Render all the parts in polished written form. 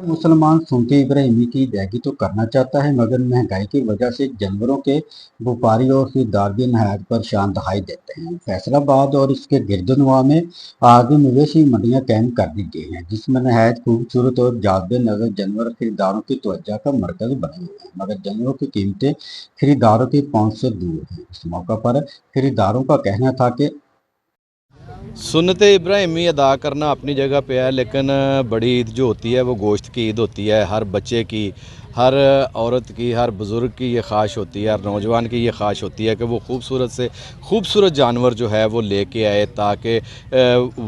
मुसलमान सुनते इब्राहिमी की अदायगी तो करना चाहता है, मगर महंगाई की वजह से जानवरों के व्यापारी और खरीदार भी नहायत परेशान दिखाई देते हैं। फैसलाबाद और इसके गिरदनवा में आगे मवेशी मंडियां कायम कर दी गई हैं, जिसमें नहायत खूबसूरत और जादे नजर जानवर खरीदारों की तवज्जो का मरकज बने हुए हैं, मगर जानवरों की कीमतें खरीदारों की पहुंच से दूर हैं। इस मौका पर खरीदारों का कहना था कि सुन्नत इब्राहिमी अदा करना अपनी जगह पे है, लेकिन बड़ी ईद जो होती है वो गोश्त की ईद होती है। हर बच्चे की, हर औरत की, हर बुज़ुर्ग की ये ख्वाहिश होती है, हर नौजवान की ये ख्वाहिश होती है कि वो खूबसूरत से खूबसूरत जानवर जो है वो लेके आए, ताकि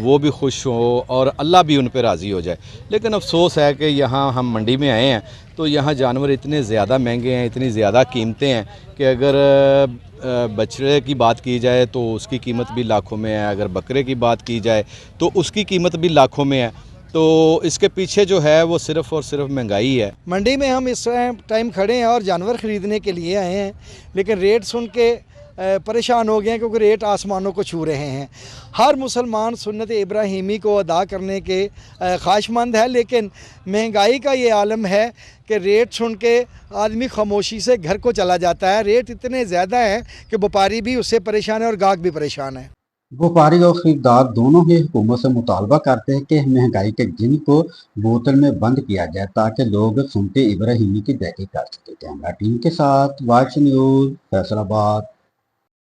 वो भी खुश हो और अल्लाह भी उन पर राज़ी हो जाए। लेकिन अफसोस है कि यहाँ हम मंडी में आए हैं तो यहाँ जानवर इतने ज़्यादा महंगे हैं, इतनी ज़्यादा कीमतें हैं कि अगर बछड़े की बात की जाए तो उसकी कीमत भी लाखों में है, अगर बकरे की बात की जाए तो उसकी कीमत भी लाखों में है। तो इसके पीछे जो है वो सिर्फ़ और सिर्फ महंगाई है। मंडी में हम इस टाइम खड़े हैं और जानवर ख़रीदने के लिए आए हैं, लेकिन रेट सुन के परेशान हो गए हैं, क्योंकि रेट आसमानों को छू रहे हैं। हर मुसलमान सुन्नत इब्राहिमी को अदा करने के ख्वाहिशमंद है, लेकिन महंगाई का ये आलम है कि रेट सुन के आदमी खामोशी से घर को चला जाता है। रेट इतने ज़्यादा हैं कि व्यापारी भी उससे परेशान है और गाहक भी परेशान है। व्यापारी और खरीदार दोनों ही हुकूमत से मुतालबा करते हैं कि महंगाई के जिन को बोतल में बंद किया जाए, ताकि लोग सुनते इब्राहिमी की अदायगी कर सकें। कैमरा टीम के साथ वाच न्यूज़, फैसलाबाद।